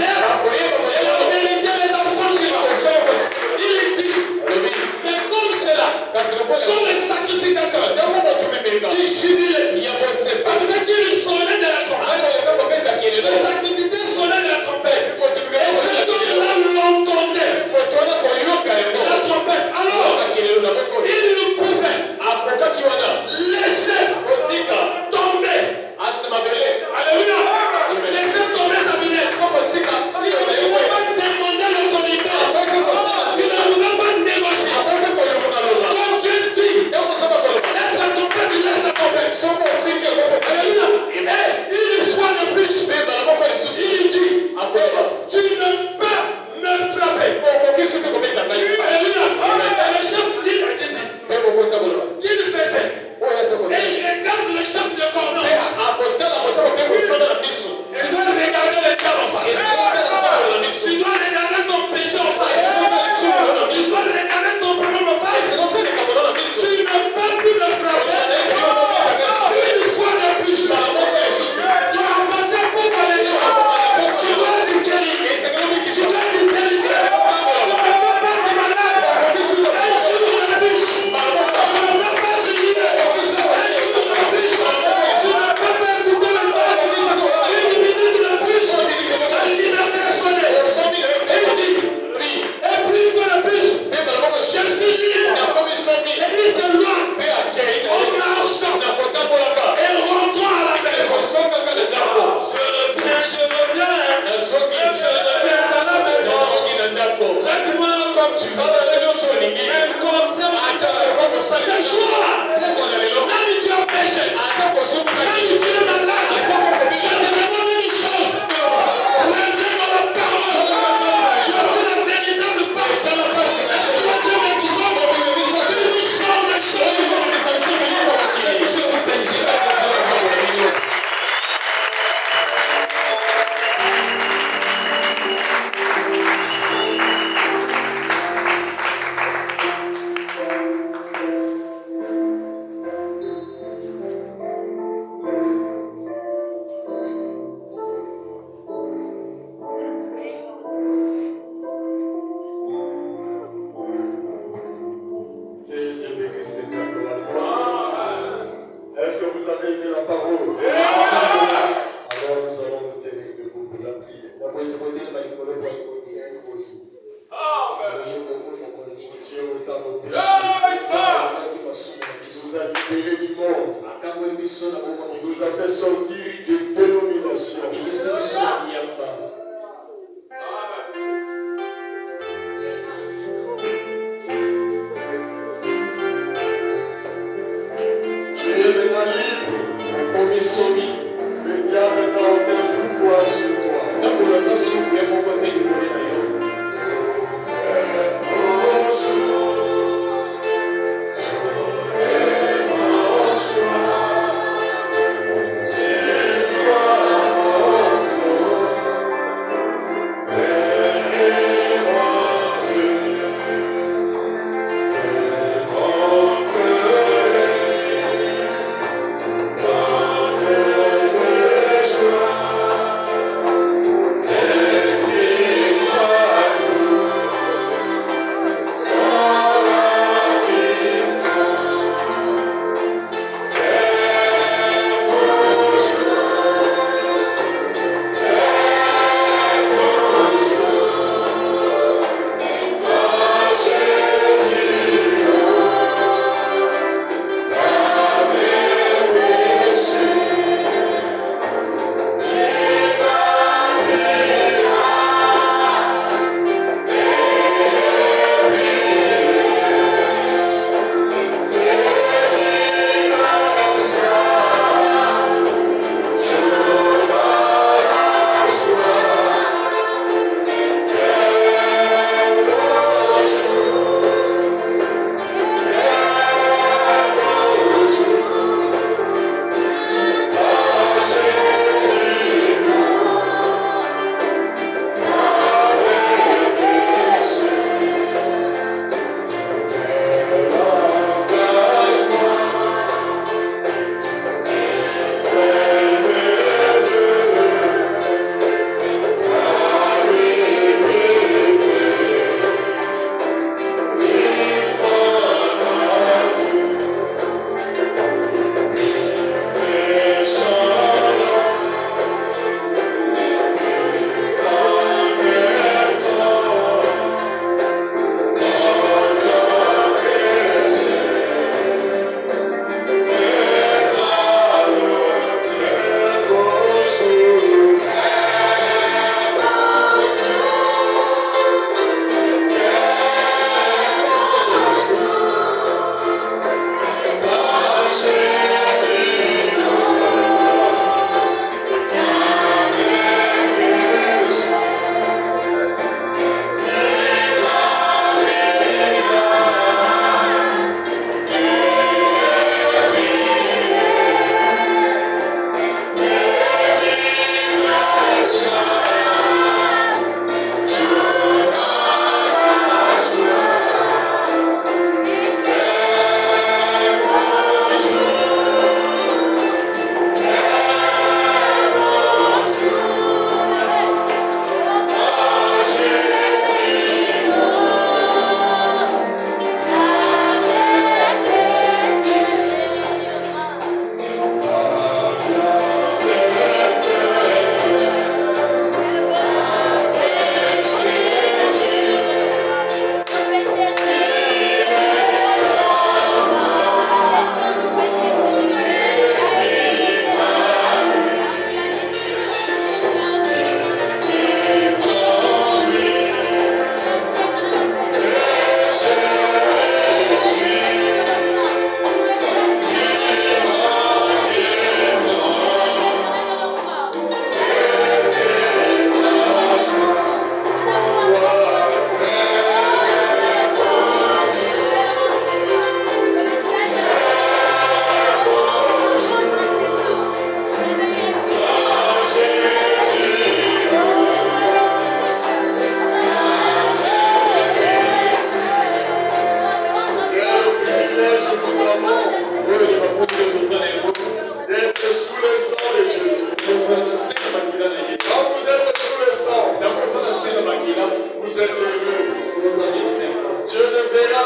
[SPEAKER 2] tu veux. Même comme ça, ce jour, même si tu as péché, même si tu es malade, je te demande une chose. Reviens dans la parole. Je suis la véritable parole. Je me disons que nous sommes des choses. Je vous bénis.
[SPEAKER 3] Est-ce que vous avez aimé la parole? Alors nous allons nous tenir debout pour la prière. Un beau jour. Dieu retard nos péchés. Il nous a libérés du monde. Il nous a fait sortir de dénomination. Tu es maintenant libre. Le diable n'a aucun pouvoir sur toi. Yeah.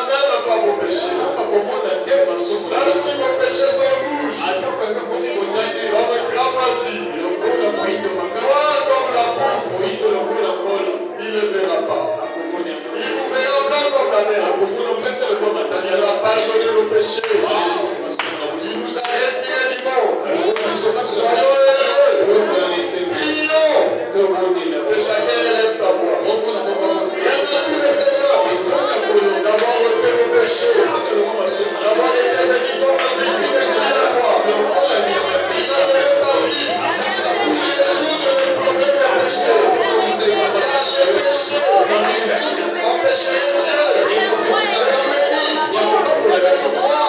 [SPEAKER 3] même pas vos péchés. Même si vos péchés sont rouges, comme un cramoisi, noir comme la poudre, il ne verra pas. Il vous verra blanc comme la neige. Il a pardonné nos péchés. Il nous a retirés du monde. Soyons heureux. Prions que chacun élève sa voix. Remercie le Seigneur d'avoir ôté nos péchés, d'avoir été béni comme un victime expiatoire. Il a donné sa vie pour résoudre les problèmes des péchés. Car les péchés empêchaient Dieu de nous bénir, de nous voir.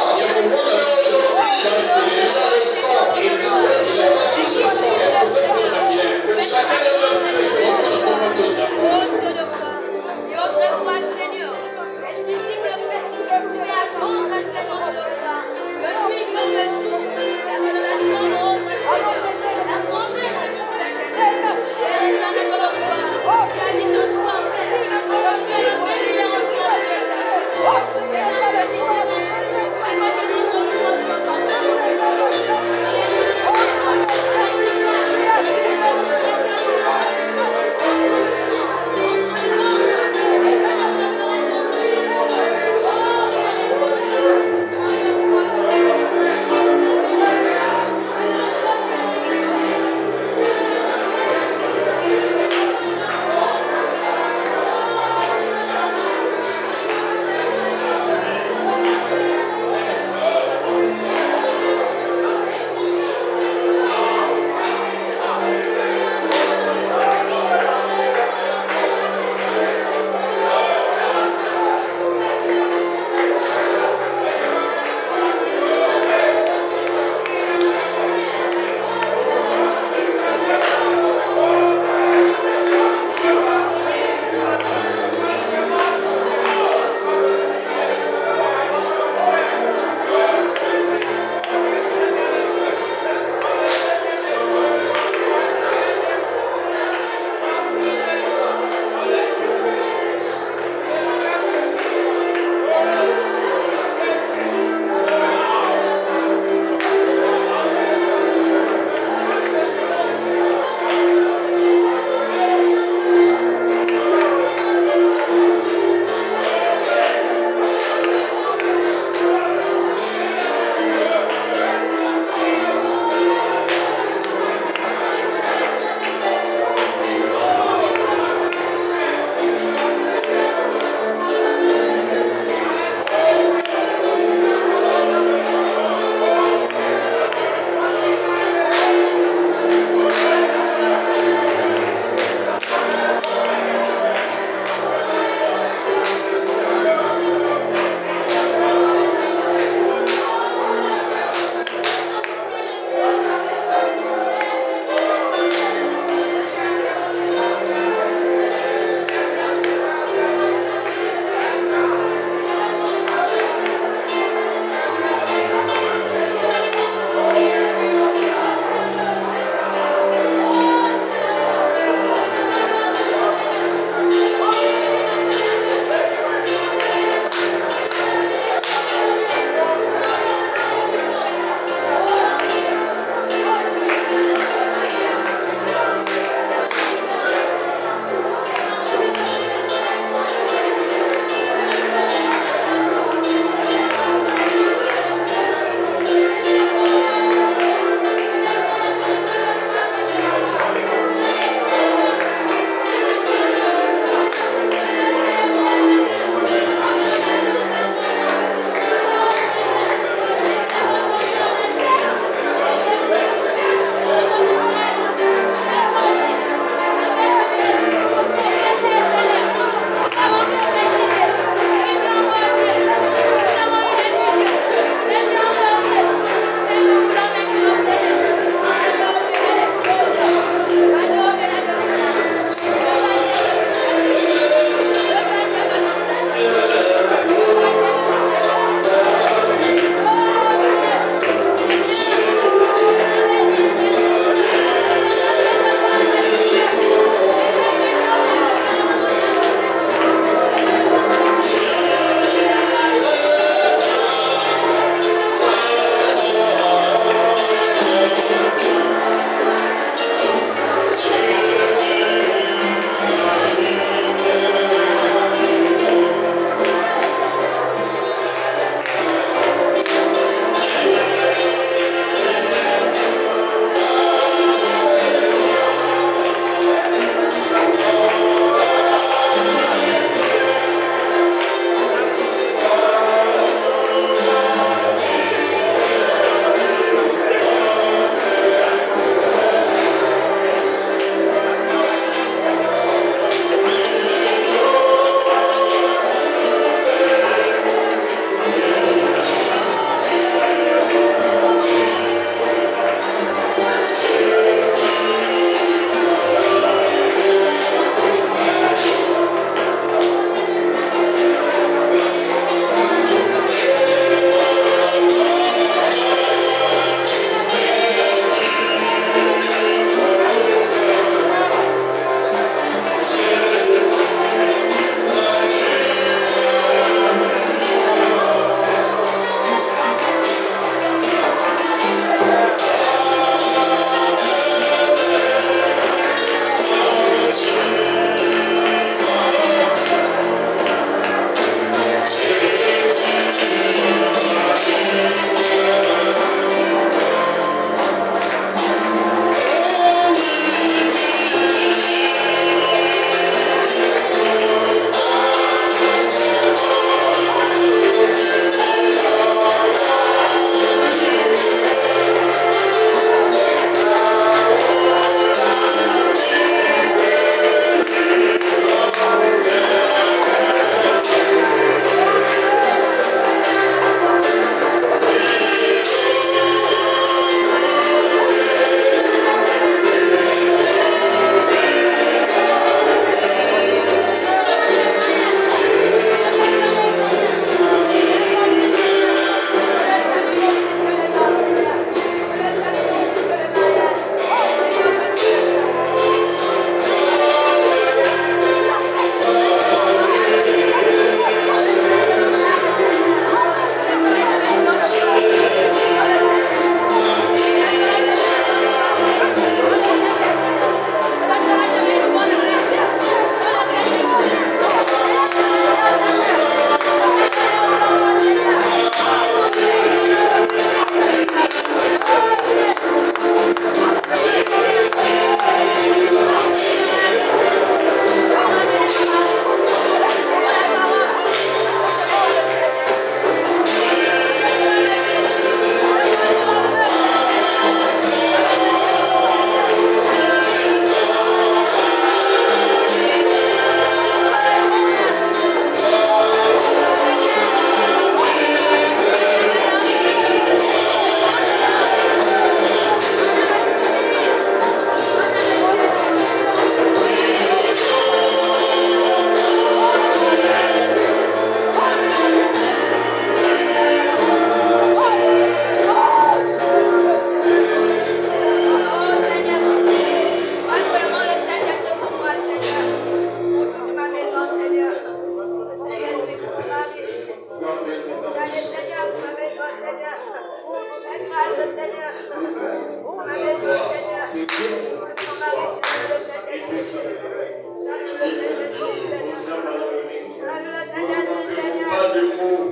[SPEAKER 3] Pas de mots.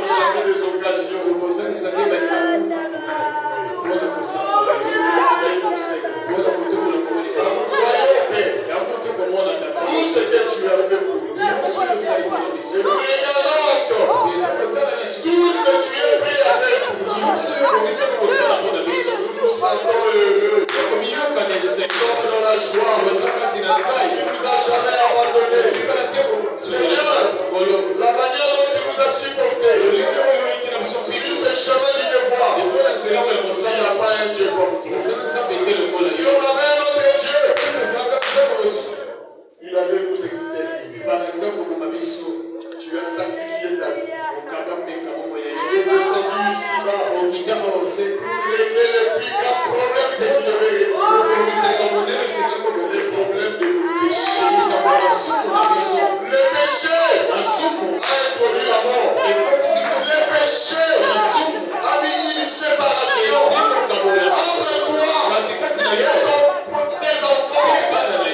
[SPEAKER 3] Jamais des occasions. Tout ce que tu as fait pour nous. Et nous regardons encore. Tout ce que tu es prêt à faire pour nous. Nous nous sentons heureux. Nous sommes dans la joie. Tu ne nous as jamais abandonnés. Seigneur, la manière dont tu nous as supportés sur ce chemin de devoir, il n'y a pas un Dieu comme toi. Si on avait un autre Dieu, il allait nous exterminer. Tu as sacrifié ta vie. Tu es descendu ici-bas pour régler les plus grands problèmes que tu devais régler. Les problèmes de nos péchés. Le péché a introduit la mort. Le péché a mis une séparation entre toi et tes enfants,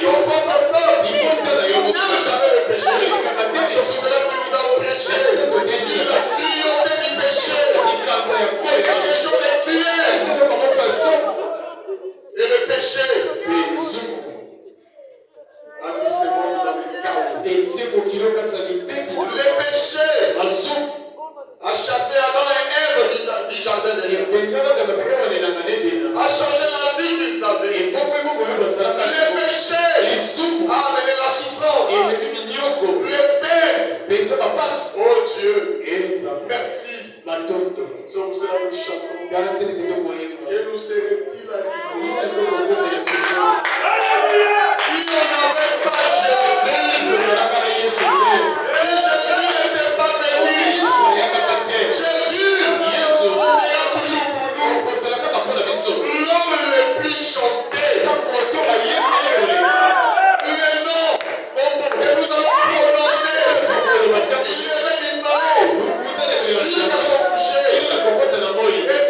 [SPEAKER 3] ton propre peuple. Tu n'aimes jamais le péché. C'est pour cela que nous avons prêché sur la cruauté du péché. C'est quelque chose de cruel. Et le péché a mis ce monde dans le chaos. Le péché a chassé Adam et Ève du jardin d'Éden. A changé la vie qu'ils avaient. Le péché a amené la souffrance. Le pain. Oh Dieu, merci. C'est pour cela que nous chantons. Que nous serait-il arrivé si on n'avait pas Jésus? Si Jésus n'était pas venu, Jésus sera toujours pour nous. L'homme le plus chanté. Le nom que nous allons prononcer, il les descendu jusqu'à son coucher. Et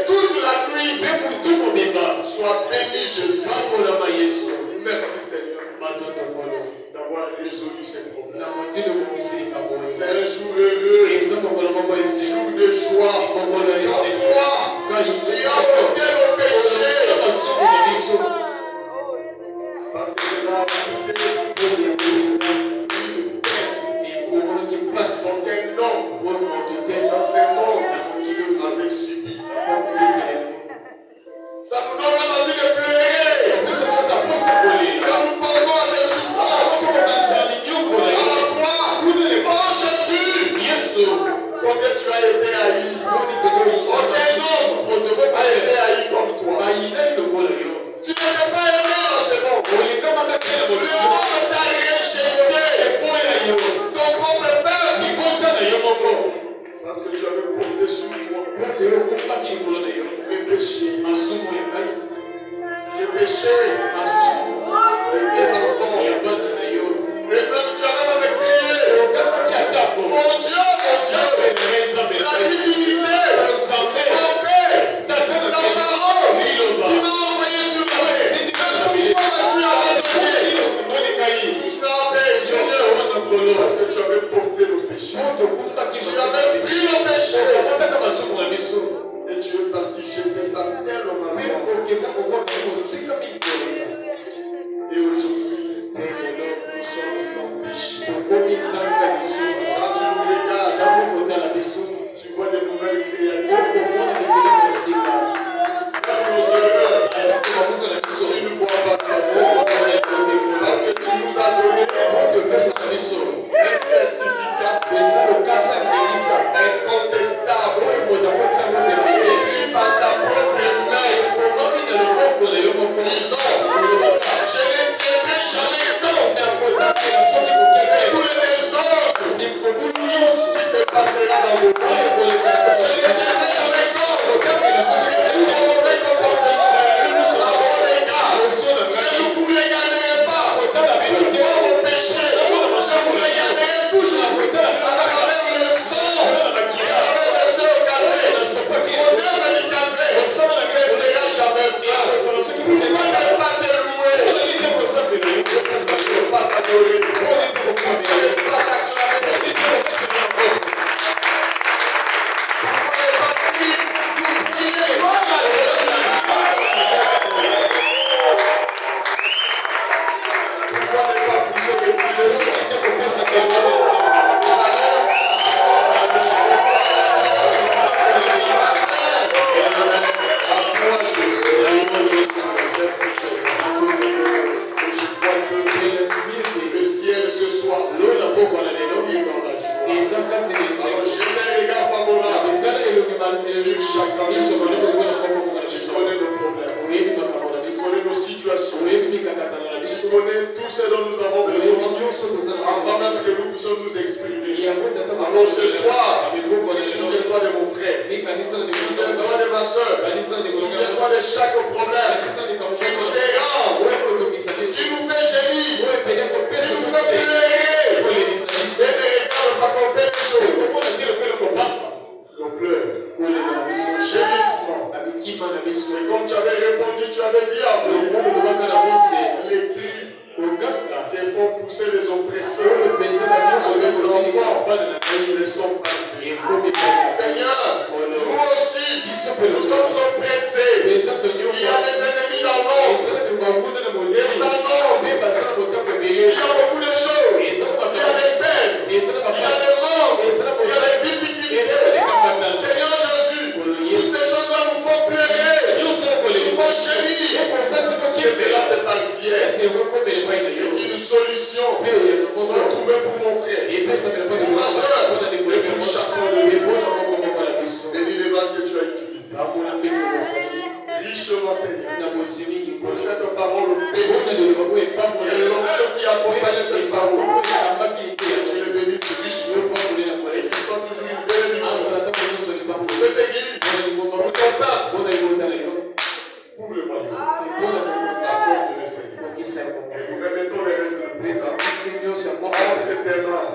[SPEAKER 3] toute la nuit, soit béni Jésus. Merci Seigneur d'avoir résolu ces problèmes. C'est un jour heureux, jour de joie. Quand toi, tu as ôté nos péchés. Parce que c'est la vérité. Une paix. Aucun homme dans ce monde avait subi. Ça nous donne la envie de pleurer. Quand nous pensons à des souffrances, à la croix, oh Jésus, combien tu as été haï. Aucun homme a été haï comme toi. Tu n'étais pas aimé dans ce monde. Le monde t'a rejeté. Ton propre peuple. Parce que tu avais porté sur toi le péché. Le péché des enfants. Et même tu avais même crié. Mon Dieu, la divinité, mon Père, la parole qui m'a envoyé sur la terre. Pourquoi tu as accepté tout ça, Père Jésus? Parce que tu avais porté le péché. Tu avais pris le péché. Et tu es parti jeter ça tellement mal. Et aujourd'hui, nous sommes sans péché. Quand tu nous regardes, tu vois des nouvelles créatures. Dans nos erreurs, tu ne vois pas ça. Parce que tu nous as donné un certificat incontestable. Écrit par ta propre main. Disons, je ne tiendrai jamais compte de tous les désordres qui se passera dans vos vies. Je ne tiendrai jamais compte de tous les mauvais comportements à mon égard. Je ne vous regarderai pas pour vos péchés. Je vous regarderai toujours à travers le sang qui avait versé au Calvaire. j'ai un regard favorable sur chacun de nous. Tu connais nos problèmes. Tu connais nos situations. Tu connais tout ce dont nous avons besoin avant même que nous puissions nous exprimer. Alors ce soir, souviens-toi de mon frère. Souviens-toi de ma soeur. Souviens-toi de chaque problème qui nous dérange, qui nous fait gémir, qui nous fait pleurer. Et ne regarde pas qu'on fait les choses. Nos pleurs, gémissement. Et comme tu avais répondu, tu avais dit à moi, les cris qui font pousser les oppresseurs, les enfants ne sont pas liés. Seigneur, nous aussi, nous sommes oppressés. Il y a des ennemis dans l'ombre. Et ça non. Il y a beaucoup de choses. Il y a des peines. Il y a des manques. Il y a des difficultés. Seigneur Jésus, toutes ces choses-là nous font pleurer. Nous font gémir. Que cela te parvienne. Et qu'une solution soit trouvée pour mon frère, pour ma soeur, et pour chacun de nous. Bénis les vases que tu as utilisés. Richement, Seigneur, pour cette parole bénie et l'onction qui accompagne cette parole. Que tu les bénisses richement et qu'il soit toujours une bénédiction pour cette église, pour ton peuple, pour le royaume. Accorde le Seigneur. Et nous remettons les restes de notre entre tes mains.